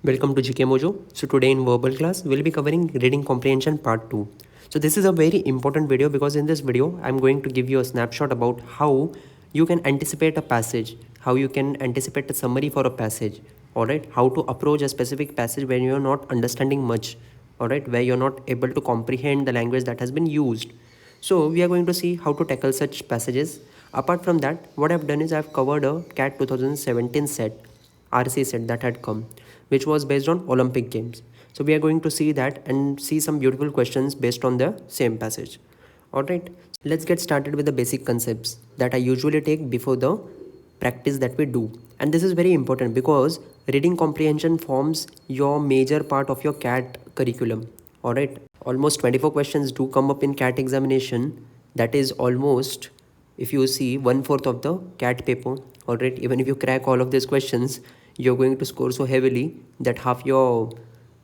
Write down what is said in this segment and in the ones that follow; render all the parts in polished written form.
Welcome to GK Mojo. So today in verbal class, we'll be covering reading comprehension part 2. So this is a very important video because in this video, I'm going to give you a snapshot about how you can anticipate a passage, how you can anticipate a summary for a passage, alright, how to approach a specific passage when you're not understanding much, alright, where you're not able to comprehend the language that has been used. So we are going to see how to tackle such passages. Apart from that, what I've done is I've covered a CAT 2017 set, RC set that had come, which was based on Olympic Games. So we are going to see that and see some beautiful questions based on the same passage. Alright, let's get started with the basic concepts that I usually take before the practice that we do. And this is very important because reading comprehension forms your major part of your CAT curriculum. Alright, almost 24 questions do come up in CAT examination. That is almost, if you see, 1/4 of the CAT paper. Alright, even if you crack all of these questions, you're going to score so heavily that half your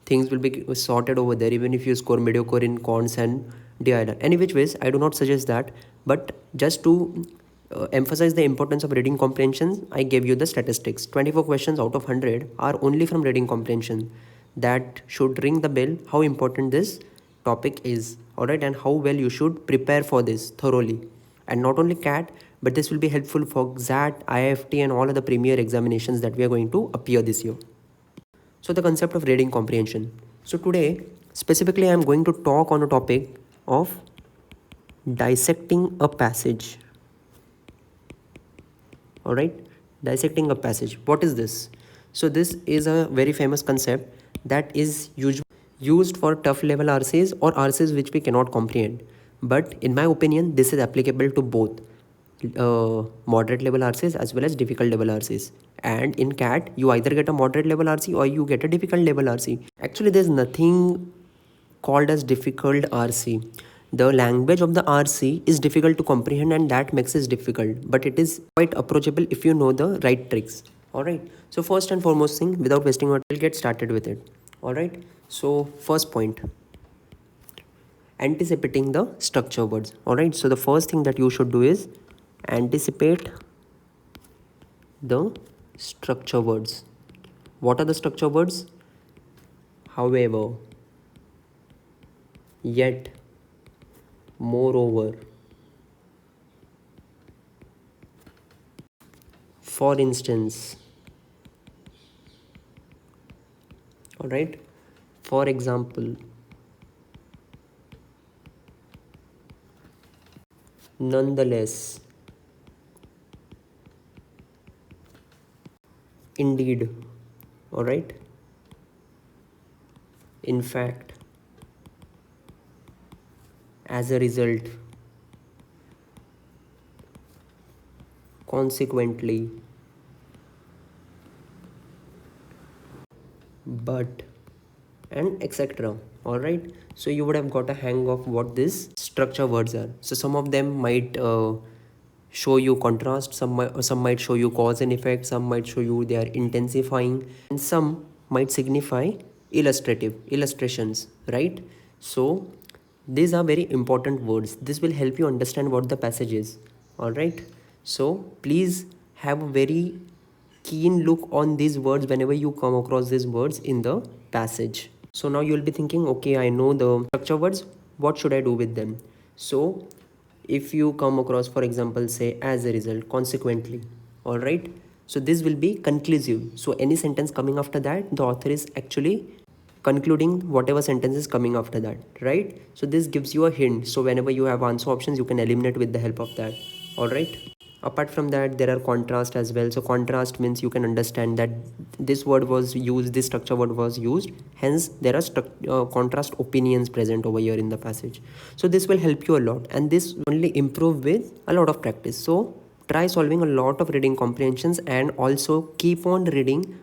things will be sorted over there, even if you score mediocre in Quants and DIR. Any which ways, I do not suggest that, but just to emphasize the importance of reading comprehension, I gave you the statistics. 24 questions out of 100 are only from reading comprehension. That should ring the bell how important this topic is, alright, and how well you should prepare for this thoroughly. And not only CAT, but this will be helpful for XAT, IIFT and all other premier examinations that we are going to appear this year. So the concept of reading comprehension. So today, specifically, I am going to talk on a topic of dissecting a passage. Alright, dissecting a passage. What is this? So this is a very famous concept that is used for tough level RCs or RCs which we cannot comprehend. But in my opinion, this is applicable to both moderate level RCs as well as difficult level RCs. And in CAT, you either get a moderate level RC or you get a difficult level RC. Actually, there's nothing called as difficult RC. The language of the RC is difficult to comprehend and that makes it difficult. But it is quite approachable if you know the right tricks. Alright. So first and foremost thing, without wasting our time, we'll get started with it. Alright. So first point, anticipating the structure words. Alright. So the first thing that you should do is anticipate the structure words. What are the structure words? However, yet, moreover, for instance, alright, for example, nonetheless, indeed, alright, in fact, as a result, consequently, but, and etc. Alright, so you would have got a hang of what these structure words are. So some of them might show you contrast, some might show you cause and effect, some might show you they are intensifying, and some might signify illustrations, right? So these are very important words. This will help you understand what the passage is. Alright, so please have a very keen look on these words whenever you come across these words in the passage. So now you will be thinking, okay, I know the structure words, what should I do with them? So if you come across, for example, say as a result, consequently, alright, so this will be conclusive. So any sentence coming after that, the author is actually concluding whatever sentence is coming after that, right? So this gives you a hint. So whenever you have answer options, you can eliminate with the help of that. Alright. Apart from that, there are contrast as well. So contrast means you can understand that this word was used, this structure word was used, hence there are contrast opinions present over here in the passage. So this will help you a lot, and this only improve with a lot of practice. So try solving a lot of reading comprehensions and also keep on reading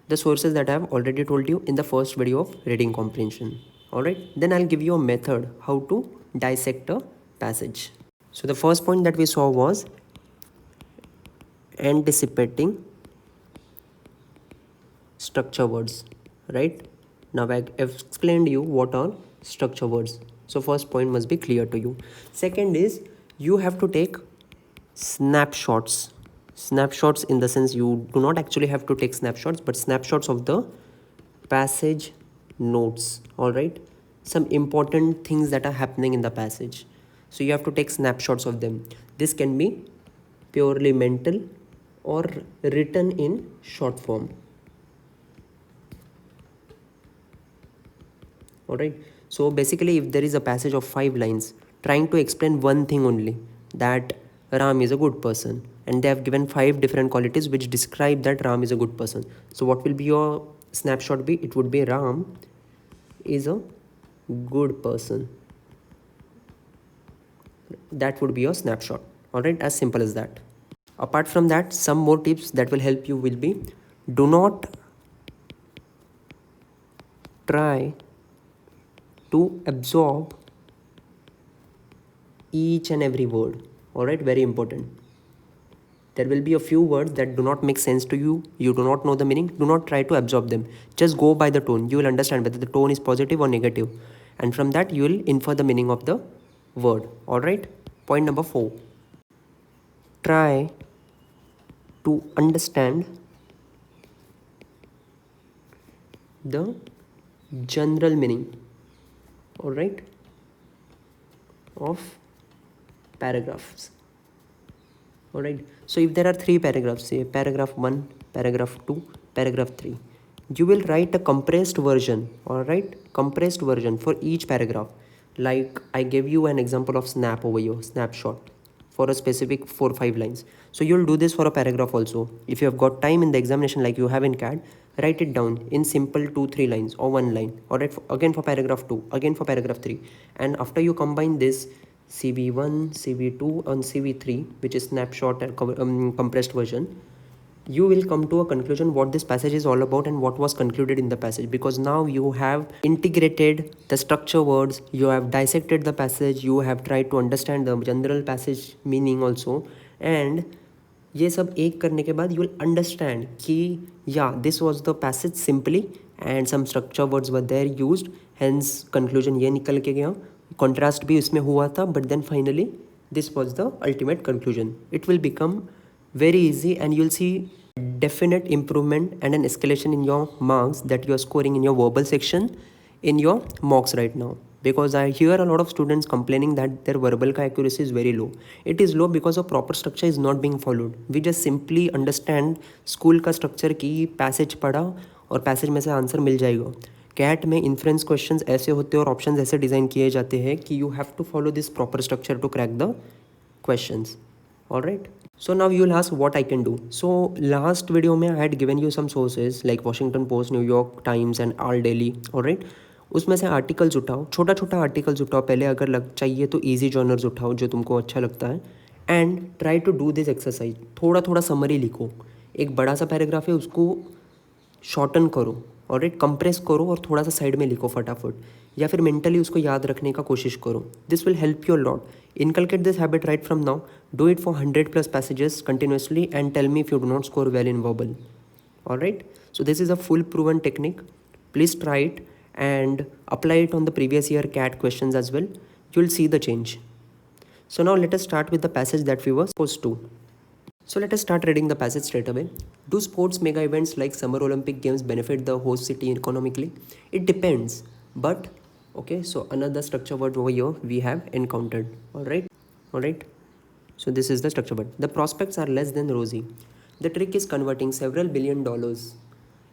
the sources that I have already told you in the first video of reading comprehension. Alright, then I'll give you a method how to dissect a passage. So the first point that we saw was anticipating structure words, right? Now I've explained you what are structure words. So first point must be clear to you. Second is you have to take snapshots in the sense you do not actually have to take snapshots, but snapshots of the passage notes. All right, some important things that are happening in the passage, so you have to take snapshots of them. This can be purely mental or written in short form. All right, so basically if there is a passage of 5 lines trying to explain one thing only, that Ram is a good person, and they have given 5 different qualities which describe that Ram is a good person, so what will be your snapshot be? It would be Ram is a good person. That would be your snapshot. All right, as simple as that. Apart from that, some more tips that will help you will be: do not try to absorb each and every word. All right, very important. There will be a few words that do not make sense to you. You do not know the meaning. Do not try to absorb them. Just go by the tone. You will understand whether the tone is positive or negative. And from that, you will infer the meaning of the word. All right. Point number 4. Try to understand the general meaning. All right. Of paragraphs. All right, so if there are 3 paragraphs, say paragraph 1, paragraph 2, paragraph 3, you will write a compressed version. All right, compressed version for each paragraph. Like I gave you an example of snap over here, snapshot, for a specific 4 or 5 lines. So you'll do this for a paragraph also. If you have got time in the examination like you have in CAD, write it down in simple 2-3 lines or 1 line. All right, again for paragraph 2, again for paragraph 3, and after you combine this CV1, CV2 and CV3, which is snapshot and compressed version, you will come to a conclusion what this passage is all about and what was concluded in the passage, because now you have integrated the structure words, you have dissected the passage, you have tried to understand the general passage meaning also, and ये सब एक करने के बाद you will understand कि yeah, this was the passage simply and some structure words were there used, hence conclusion ये निकल के गया, contrast भी इसमें हुआ था, but then finally this was the ultimate conclusion. It will become very easy and you'll see definite improvement and an escalation in your marks that you are scoring in your verbal section in your mocks right now, because I hear a lot of students complaining that their verbal accuracy is very low. It is low because a proper structure is not being followed. We just simply understand school का structure की passage पढ़ा और passage में से answer मिल जाएगा. Cat में inference questions ऐसे होते हैं और ऑप्शंस ऐसे डिज़ाइन किए जाते हैं कि you have to follow this proper structure to crack the questions. All right, so now you'll ask what I can do. So last video में I had given you some sources like Washington Post, New York Times and All Daily. all right, उसमें से articles उठाओ, छोटा छोटा articles उठाओ पहले, अगर लग चाहिए तो ईजी जॉनर्स उठाओ जो तुमको अच्छा लगता है, and try to do this exercise. थोड़ा थोड़ा समरी लिखो. एक बड़ा सा पैराग्राफ है उसको शॉर्टन करो, ऑलराइट, कंप्रेस करो और थोड़ा सा साइड में लिखो फटाफट, या फिर मेंटली उसको याद रखने का कोशिश करो. This will help you lot. Inculcate this habit right from now. Do it for 100+ passages continuously and tell me if you do not score well in verbal. Alright, so this is a full proven technique. Please try it and apply it on the previous year CAT questions as well. You'll see the change. So now let us start with the passage that we were supposed to. So let us start reading the passage straight away. Do sports mega events like Summer Olympic Games benefit the host city economically? It depends. But okay, so another structure word over here we have encountered. Alright. So this is the structure word. The prospects are less than rosy. The trick is converting several $billion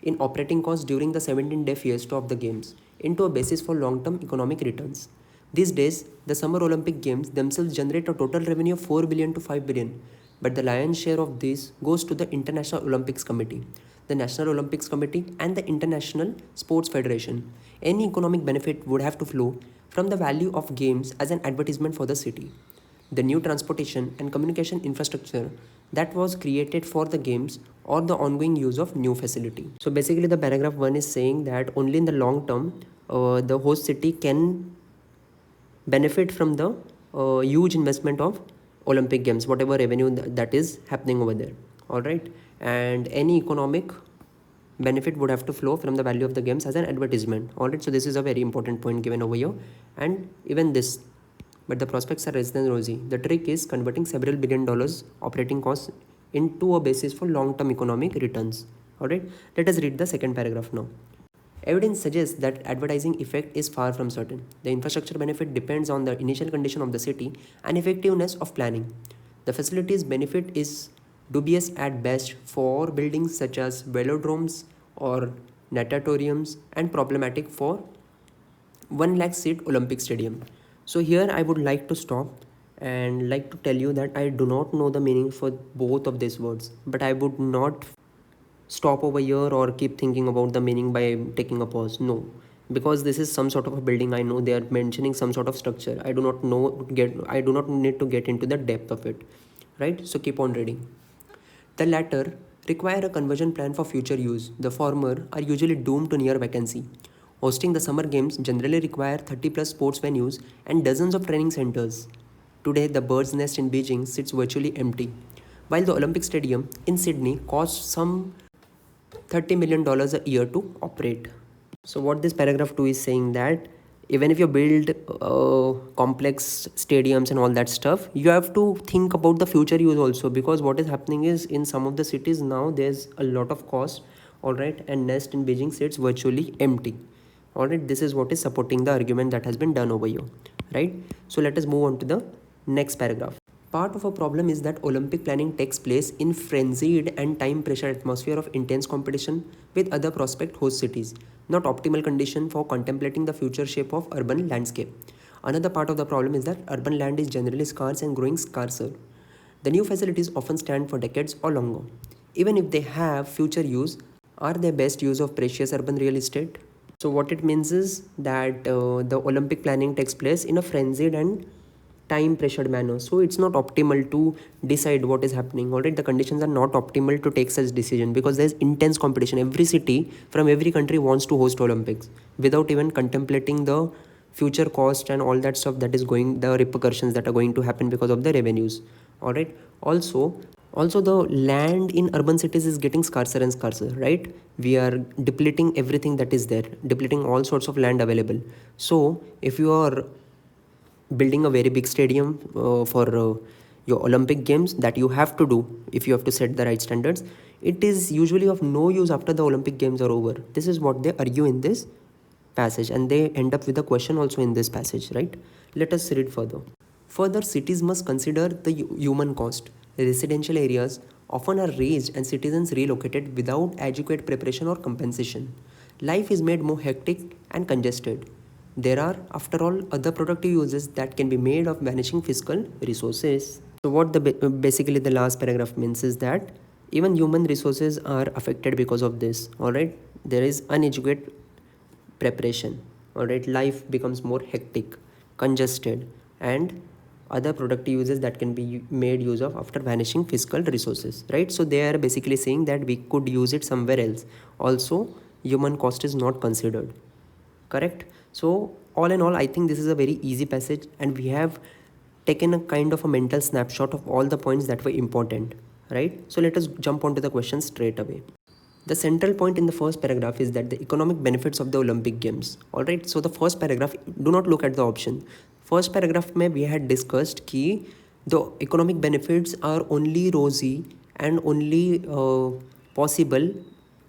in operating costs during the 17-day fiesta of the games into a basis for long-term economic returns. These days, the Summer Olympic Games themselves generate a total revenue of $4 billion to $5 billion, but the lion's share of this goes to the International Olympics Committee, the National Olympics Committee, and the International Sports Federation. Any economic benefit would have to flow from the value of games as an advertisement for the city. The new transportation and communication infrastructure that was created for the games or the ongoing use of new facility. So basically the paragraph 1 is saying that only in the long term the host city can benefit from the huge investment of Olympic Games, whatever revenue that is happening over there. Alright, and any economic benefit would have to flow from the value of the games as an advertisement. Alright, so this is a very important point given over here, and even this. But the prospects are less than rosy. The trick is converting several $1 billion operating costs into a basis for long-term economic returns. Alright, let us read the second paragraph now. Evidence suggests that advertising effect is far from certain. The infrastructure benefit depends on the initial condition of the city and effectiveness of planning. The facilities benefit is dubious at best for buildings such as velodromes or natatoriums and problematic for 1 lakh seat Olympic Stadium. So here I would like to stop and like to tell you that I do not know the meaning for both of these words, but I would not stop over here or keep thinking about the meaning by taking a pause. No, because this is some sort of a building. I know they are mentioning some sort of structure. I do not need to get into the depth of it, right? So keep on reading. The latter require a conversion plan for future use. The former are usually doomed to near vacancy. Hosting the summer games generally require 30 plus sports venues and dozens of training centers. Today, the bird's nest in Beijing sits virtually empty, while the Olympic Stadium in Sydney costs some $30 million a year to operate. So what this paragraph 2 is saying that even if you build complex stadiums and all that stuff, you have to think about the future use also, because what is happening is in some of the cities now there's a lot of cost, all right, and nest in Beijing sits virtually empty. All right, this is what is supporting the argument that has been done over here, right? So let us move on to the next paragraph. Part of a problem is that Olympic planning takes place in frenzied and time pressure atmosphere of intense competition with other prospect host cities, not optimal condition for contemplating the future shape of urban landscape. Another part of the problem is that urban land is generally scarce and growing scarcer. The new facilities often stand for decades or longer. Even if they have future use, are they best use of precious urban real estate? So what it means is that the Olympic planning takes place in a frenzied and time pressured manner, so it's not optimal to decide what is happening. All right, the conditions are not optimal to take such decision because there's intense competition. Every city from every country wants to host Olympics without even contemplating the future cost and all that stuff that is going, the repercussions that are going to happen because of the revenues. All right, also the land in urban cities is getting scarcer and scarcer, right? We are depleting everything that is there, depleting all sorts of land available. So if you are building a very big stadium for your Olympic games, that you have to do if you have to set the right standards, it is usually of no use after the Olympic games are over. This is what they argue in this passage, and they end up with a question also in this passage, right? Let us read further. Further, cities must consider the human cost. Residential areas often are razed and citizens relocated without adequate preparation or compensation. Life is made more hectic and congested. There are, after all, other productive uses that can be made of vanishing fiscal resources. So what basically the last paragraph means is that even human resources are affected because of this. All right, there is uneducated preparation. All right, life becomes more hectic, congested, and other productive uses that can be made use of after vanishing fiscal resources, right? So they are basically saying that we could use it somewhere else. Also, human cost is not considered. Correct? So all in all, I think this is a very easy passage, and we have taken a kind of a mental snapshot of all the points that were important, right? So let us jump onto the question straight away. The central point in the first paragraph is that the economic benefits of the Olympic Games. All right, so the first paragraph, do not look at the option. First paragraph mein we had discussed कि the economic benefits are only rosy and only possible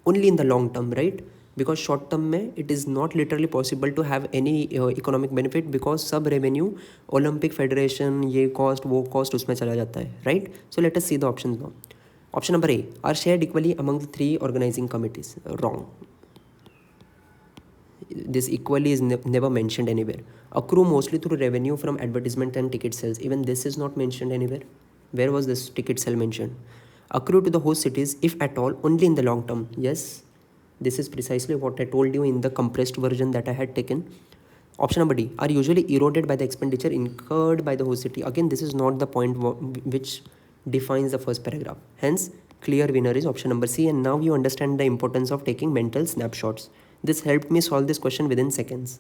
only in the long term, right? Because short term mein it is not literally possible to have any economic benefit, because सब revenue Olympic Federation ये cost वो cost उसमें चला जाता है, right? So let us see the options now. Option number A are shared equally among the three organizing committees. Wrong. This equally is never mentioned anywhere. Accrue mostly through revenue from advertisement and ticket sales. Even this is not mentioned anywhere. Where was this ticket sale mentioned? Accrue to the host cities, if at all, only in the long term. Yes, this is precisely what I told you in the compressed version that I had taken. Option number D are usually eroded by the expenditure incurred by the host city. Again, this is not the point which defines the first paragraph. Hence, clear winner is option number C, and now you understand the importance of taking mental snapshots. This helped me solve this question within seconds.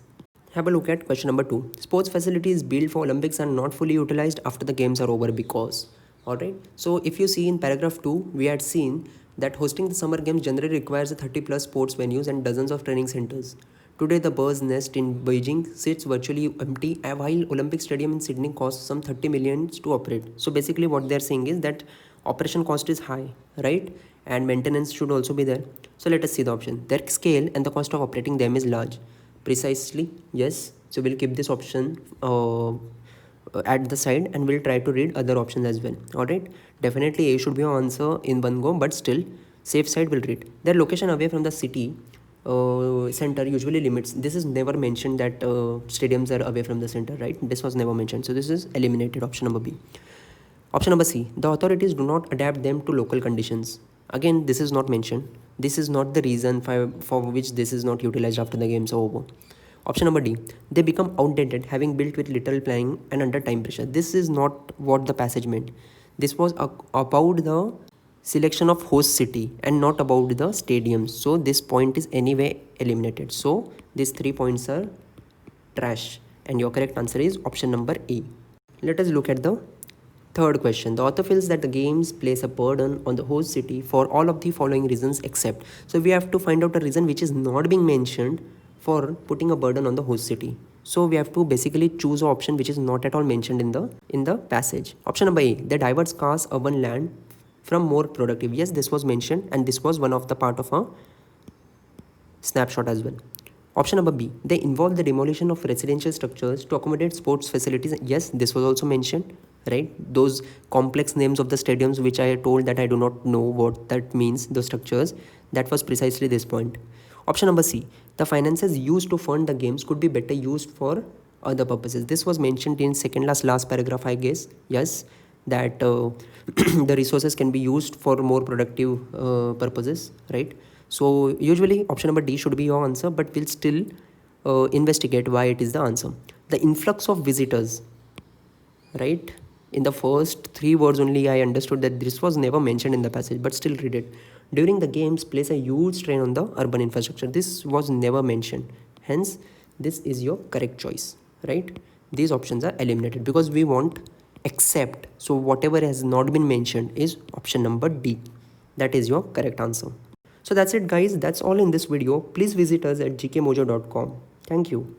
Have a look at question number 2. Sports facilities built for Olympics are not fully utilized after the games are over because. Alright, so if you see in paragraph 2, we had seen that hosting the summer games generally requires 30 plus sports venues and dozens of training centers. Today, the bird's nest in Beijing sits virtually empty, while Olympic Stadium in Sydney costs some 30 million to operate. So basically what they're saying is that operation cost is high, right? and maintenance should also be there. So let us see the option. Their scale and the cost of operating them is large. Precisely, yes. So we'll keep this option at the side, and we'll try to read other options as well. All right, definitely A should be our answer in one go, but still safe side will read. Their location away from the city center usually limits. This is never mentioned that stadiums are away from the center, right? This was never mentioned, so this is eliminated. Option number B. Option number C. The authorities do not adapt them to local conditions. Again, this is not mentioned. This is not the reason for which this is not utilized after the games are over. Option number D. They become outdated, having built with little planning and under time pressure. This is not what the passage meant. This was about the selection of host city and not about the stadiums. So this point is anyway eliminated. So these 3 points are trash, and your correct answer is option number A. Let us look at the third question. The author feels that the games place a burden on the host city for all of the following reasons except. So we have to find out a reason which is not being mentioned for putting a burden on the host city. So we have to basically choose an option which is not at all mentioned in the passage. Option number A. They divert scarce urban land from more productive. Yes, this was mentioned, and this was one of the part of a snapshot as well. Option number B. They involve the demolition of residential structures to accommodate sports facilities. Yes, this was also mentioned, right? Those complex names of the stadiums which I told that I do not know what that means, the structures, that was precisely this point. Option number C. The finances used to fund the games could be better used for other purposes. This was mentioned in second last paragraph, I guess. Yes, that the resources can be used for more productive purposes, right? So usually option number D should be your answer, but we'll still investigate why it is the answer. The influx of visitors, right? In the first 3 words only I understood that this was never mentioned in the passage, but still read it. During the games place a huge strain on the urban infrastructure. This was never mentioned. Hence, this is your correct choice, right? These options are eliminated because we want except. So whatever has not been mentioned is option number D. That is your correct answer. So that's it guys. That's all in this video. Please visit us at gkmojo.com. Thank you.